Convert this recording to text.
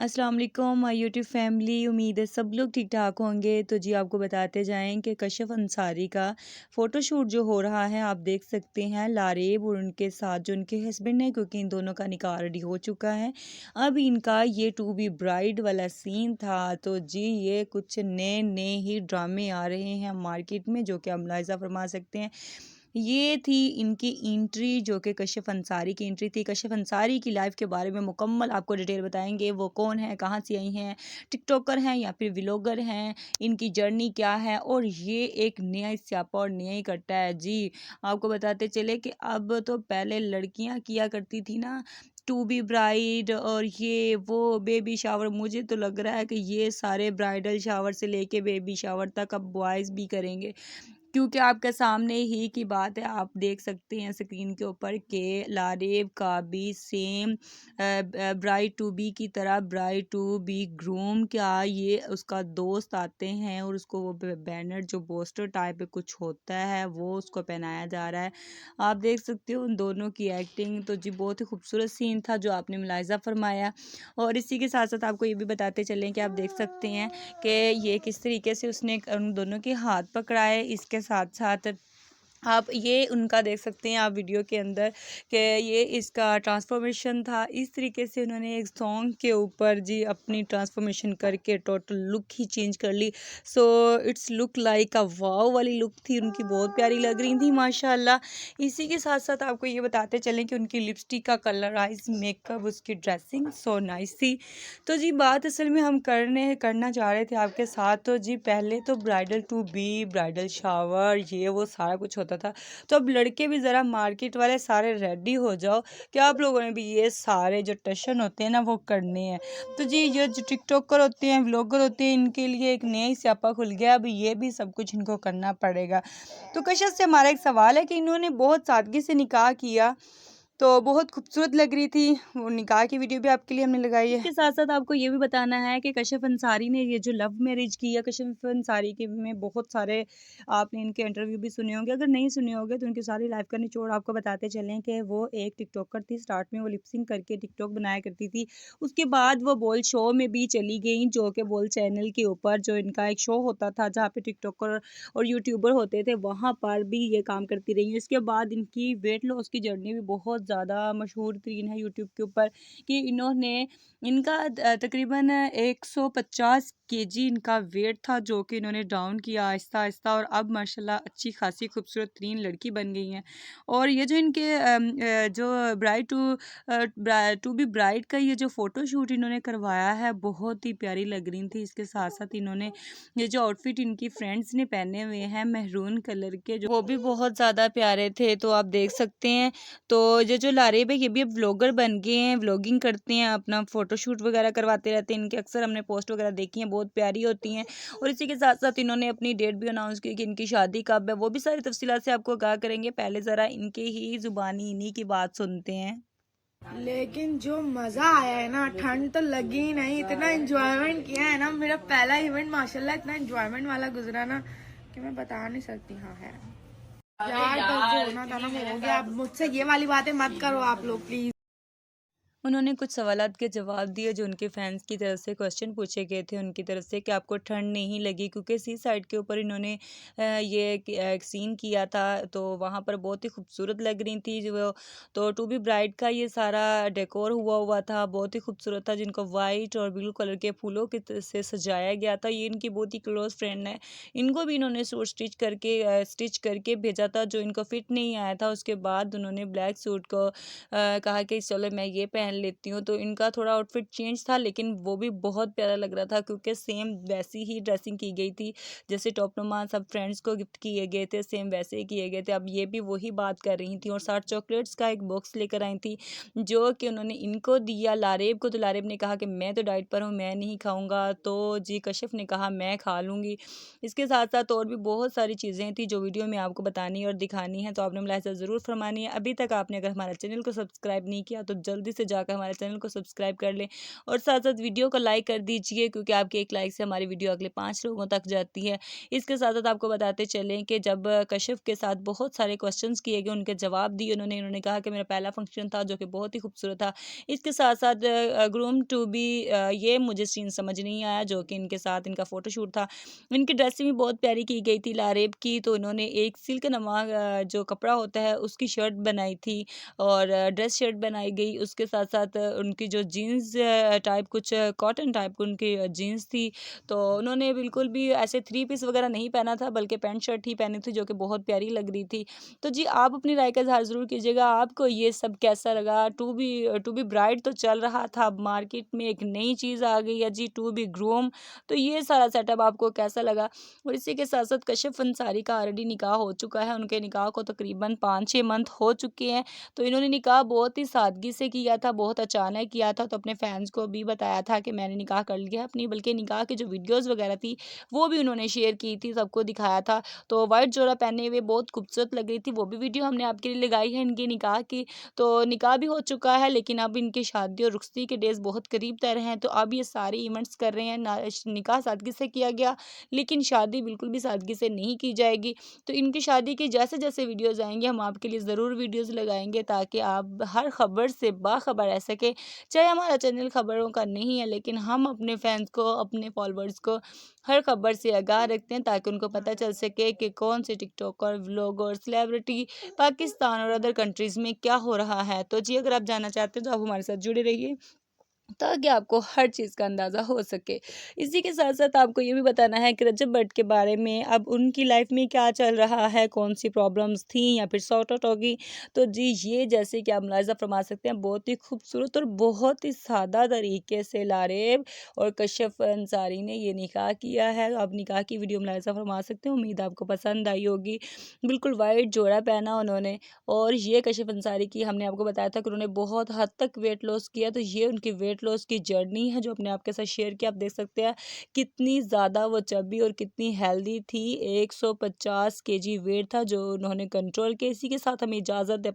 अस्सलाम वालेकुम my YouTube family. उम्मीद है सब लोग ठीक ठाक होंगे। तो जी आपको बताते जाएं कि कशिफ अंसारी का फ़ोटोशूट जो हो रहा है आप देख सकते हैं लारेब और उनके साथ जो उनके हस्बैंड हैं, क्योंकि इन दोनों का निकाह रेडी हो चुका है। अब इनका ये टू बी ब्राइड वाला सीन था। तो जी ये कुछ नए नए ही ड्रामे आ रहे हैं मार्केट में, जो कि आप मुलाहिज़ा फरमा सकते हैं। ये थी इनकी एंट्री, जो कि कशिफ अंसारी की एंट्री थी। कशिफ अंसारी की लाइफ के बारे में मुकम्मल आपको डिटेल बताएंगे। वो कौन है, कहाँ से आई हैं, टिकटॉकर हैं या फिर व्लॉगर हैं, इनकी जर्नी क्या है और ये एक नया स्यापा और नया ही कट्टा है। जी आपको बताते चले कि अब तो पहले लड़कियां किया करती थी ना टू बी ब्राइड और ये वो बेबी शावर। मुझे तो लग रहा है कि ये सारे ब्राइडल शावर से लेके बेबी शावर तक अब बॉयज़ भी करेंगे, क्योंकि आपके सामने ही की बात है। आप देख सकते हैं स्क्रीन के ऊपर के लारेब का भी सेम ब्राइड टू बी की तरह ब्राइड टू बी ग्रूम क्या ये उसका दोस्त आते हैं और उसको वो बैनर जो पोस्टर टाइप कुछ होता है वो उसको पहनाया जा रहा है। आप देख सकते हो उन दोनों की एक्टिंग। तो जी बहुत ही खूबसूरत सीन था जो आपने मुलाहिज़ा फरमाया। और इसी के साथ साथ आपको ये भी बताते चलें कि आप देख सकते हैं कि ये किस तरीके से उसने उन दोनों के हाथ पकड़ाए। इसके साथ साथ आप ये उनका देख सकते हैं आप वीडियो के अंदर कि ये इसका ट्रांसफॉर्मेशन था। इस तरीके से उन्होंने एक सॉन्ग के ऊपर जी अपनी ट्रांसफॉर्मेशन करके टोटल लुक ही चेंज कर ली। So it's look like a wow वाली लुक थी उनकी, बहुत प्यारी लग रही थी माशाल्लाह। इसी के साथ साथ आपको ये बताते चलें कि उनकी लिपस्टिक का कलराइज मेकअप, उसकी ड्रेसिंग सो नाइस थी। तो जी बात असल में हम करना चाह रहे थे आपके साथ। तो जी पहले तो bridal to be, bridal shower, ये वो सारा कुछ होता था। तो अब लड़के भी ज़रा मार्केट वाले सारे रेडी हो जाओ कि आप लोगों ने भी ये सारे जो टशन होते हैं ना वो करने हैं। तो जी ये जो टिकटॉकर होते हैं, व्लॉगर होते हैं, इनके लिए एक नया ही स्यापा खुल गया। अब ये भी सब कुछ इनको करना पड़ेगा। तो कशिश से हमारा एक सवाल है कि इन्होंने बहुत सादगी से निकाह किया, तो बहुत खूबसूरत लग रही थी। वो निकाह की वीडियो भी आपके लिए हमने लगाई है। इसके साथ साथ आपको ये भी बताना है कि कशिफ अंसारी ने ये जो लव मैरिज की है, कशिफ अंसारी के में बहुत सारे आपने इनके इंटरव्यू भी सुने होंगे। अगर नहीं सुने होंगे तो उनकी सारी लाइफ का निचोड़ आपको बताते चलें कि वो एक टिकटॉकर थी। स्टार्ट में वो लिपसिंग करके टिकटॉक बनाया करती थी। उसके बाद वो बोल शो में भी चली गई, जो कि बोल चैनल के ऊपर जो इनका एक शो होता था जहाँ पे टिकटॉकर और यूट्यूबर होते थे, वहाँ पर भी ये काम करती रही। इसके बाद इनकी वेट लॉस की जर्नी भी बहुत ज़्यादा मशहूर तरीन है यूट्यूब के ऊपर कि इन्होंने इनका तकरीबन 150 केजी इनका वेट था, जो कि इन्होंने डाउन किया आहिस्ता आहिस्ता और अब माशाल्लाह अच्छी खासी खूबसूरत तरीन लड़की बन गई हैं। और ये जो इनके जो ब्राइड टू बी ब्राइड का ये जो फ़ोटो शूट इन्होंने करवाया है बहुत ही प्यारी लग रही थी। इसके साथ साथ इन्होंने ये जो आउटफिट इनकी फ्रेंड्स ने पहने हुए हैं मेहरून कलर के, जो वो भी बहुत ज़्यादा प्यारे थे। तो आप देख सकते हैं। तो ये जो लारेब है ये भी अब व्लॉगर बन गए हैं, व्लॉगिंग करते हैं, अपना फ़ोटोशूट वगैरह करवाते रहते हैं। इनके अक्सर हमने पोस्ट वगैरह देखी हैं, बहुत प्यारी होती हैं। और इसी के साथ साथ इन्होंने अपनी डेट भी अनाउंस की कि इनकी शादी कब है। वो भी सारी तफसीलात से आपको आगाह करेंगे। पहले ज़रा इनके ही ज़ुबानी इन्हीं की बात सुनते हैं। लेकिन जो मजा आया है ना, ठंड तो लगी ही नहीं। इतना एंजॉयमेंट किया है ना, मेरा पहला इवेंट माशाल्लाह इतना एंजॉयमेंट वाला गुजरा ना कि मैं बता नहीं सकती। हाँ है यार, कल जो होना था ना वो हो गया। अब मुझसे ये वाली बातें मत करो आप लोग प्लीज। उन्होंने कुछ सवालात के जवाब दिए जो उनके फैंस की तरफ से क्वेश्चन पूछे गए थे उनकी तरफ से कि आपको ठंड नहीं लगी, क्योंकि सी साइड के ऊपर इन्होंने ये एक सीन किया था। तो वहाँ पर बहुत ही खूबसूरत लग रही थी जो वो। तो टू बी ब्राइड का ये सारा डेकोर हुआ हुआ था, बहुत ही खूबसूरत था, जिनको वाइट और ब्लू कलर के फूलों के से सजाया गया था। ये इनकी बहुत ही क्लोज फ्रेंड है। इनको भी इन्होंने सूट स्टिच करके भेजा था जो इनको फिट नहीं आया था। उसके बाद उन्होंने ब्लैक सूट को कहा कि चलो मैं ये पहन लेती हूँ। तो इनका थोड़ा आउटफिट चेंज था, लेकिन वो भी बहुत प्यारा लग रहा था, क्योंकि सेम वैसी ही ड्रेसिंग की गई थी जैसे टॉपनुमा सब फ्रेंड्स को गिफ्ट किए गए थे, सेम वैसे ही किए गए थे। अब ये भी वही बात कर रही थी और साथ चॉकलेट्स का एक बॉक्स लेकर आई थी जो कि उन्होंने इनको दिया लारेब को। तो लारेब ने कहा कि मैं तो डाइट पर हूँ, मैं नहीं खाऊंगा। तो जी कशिफ ने कहा मैं खा लूँगी। इसके साथ साथ और भी बहुत सारी चीज़ें थी जो वीडियो में आपको बतानी और दिखानी है, तो आपने मुलाहिज़ा ज़रूर फरमानी है। अभी तक आपने अगर हमारा चैनल को सब्सक्राइब नहीं किया तो जल्दी से जा जाकर हमारे चैनल को सब्सक्राइब कर लें और साथ साथ वीडियो को लाइक कर दीजिए, क्योंकि आपके एक लाइक से हमारी वीडियो अगले 5 लोगों तक जाती है। इसके साथ साथ आपको बताते चलें कि जब कशिफ के साथ बहुत सारे क्वेश्चंस किए गए, उनके जवाब दिए उन्होंने कहा कि मेरा पहला फंक्शन था जो कि बहुत ही खूबसूरत था। इसके साथ साथ ग्रूम टू बी, ये मुझे सीन समझ नहीं आया जो कि इनके साथ इनका फ़ोटोशूट था। इनकी ड्रेसिंग भी बहुत प्यारी की गई थी लारेब की, तो इन्होंने एक सिल्क नमा जो कपड़ा होता है उसकी शर्ट बनाई थी और ड्रेस शर्ट बनाई गई। उसके साथ साथ उनकी जो जीन्स टाइप कुछ कॉटन टाइप उनकी जीन्स थी, तो उन्होंने बिल्कुल भी ऐसे 3 पीस वगैरह नहीं पहना था, बल्कि पैंट शर्ट ही पहनी थी जो कि बहुत प्यारी लग रही थी। तो जी आप अपनी राय का इज़हार ज़रूर कीजिएगा, आपको ये सब कैसा लगा? टू बी ब्राइड तो चल रहा था, अब मार्केट में एक नई चीज़ आ गई है जी, टू बी ग्रूम। तो ये सारा सेटअप आपको कैसा लगा? और इसी के साथ साथ कशिफ अंसारी का ऑलरेडी निकाह हो चुका है, उनके निकाह को तकरीबन 5-6 मंथ हो चुके हैं। तो इन्होंने निकाह बहुत ही सादगी से किया था, बहुत अचानक किया था, तो अपने फैंस को भी बताया था कि मैंने निकाह कर लिया है अपनी, बल्कि निकाह की जो वीडियोज़ वगैरह थी वो भी उन्होंने शेयर की थी, सबको दिखाया था। तो वाइट जोड़ा पहने हुए बहुत खूबसूरत लग रही थी, वो भी वीडियो हमने आपके लिए लगाई है इनके निकाह की। तो निकाह भी हो चुका है, लेकिन अब इनकी शादी और रुखसती के डेज़ बहुत करीब तर हैं, तो अब ये सारे इवेंट्स कर रहे हैं ना। निकाह सादगी से किया गया, लेकिन शादी बिल्कुल भी सादगी से नहीं की जाएगी। तो इनकी शादी की जैसे-जैसे वीडियोज़ आएँगे हम आपके लिए ज़रूर वीडियोज़ लगाएँगे, ताकि आप हर खबर से बाखबर रह सकें। चाहे हमारा चैनल खबरों का नहीं है, लेकिन हम अपने फैंस को, अपने फॉलोअर्स को हर खबर से आगाह रखते हैं, ताकि उनको पता चल सके कि कौन से टिकटॉकर, व्लॉगर, सेलिब्रिटी पाकिस्तान और अदर कंट्रीज़ में क्या हो रहा है। तो जी अगर आप जानना चाहते हैं तो आप हमारे साथ जुड़े रहिए, ताकि आपको हर चीज़ का अंदाज़ा हो सके। इसी के साथ-साथ आपको ये भी बताना है कि रजब भट्ट के बारे में, अब उनकी लाइफ़ में क्या चल रहा है, कौन-सी प्रॉब्लम्स थी या फिर सॉर्ट आउट होगी। तो जी ये जैसे कि आप मुलाहिज़ा फरमा सकते हैं, बहुत ही खूबसूरत और बहुत ही सादा तरीके से लारेब और कशिफ अंसारी ने ये निकाह किया है। आप निकाह की वीडियो मुलाहिज़ा फरमा सकते हैं, उम्मीद आपको पसंद आई होगी। बिल्कुल वाइट जोड़ा पहना उन्होंने, और ये कशिफ अंसारी की हमने आपको बताया था कि उन्होंने बहुत हद तक वेट लॉस किया, तो ये उनकी वेट लॉस की जर्नी है जो अपने आपके साथ शेयर किया। आप देख सकते हैं कितनी ज़्यादा वो चबी और कितनी हेल्दी थी। 150 केजी वेट था जो उन्होंने कंट्रोल किया। इसी के साथ हमें इजाज़त है।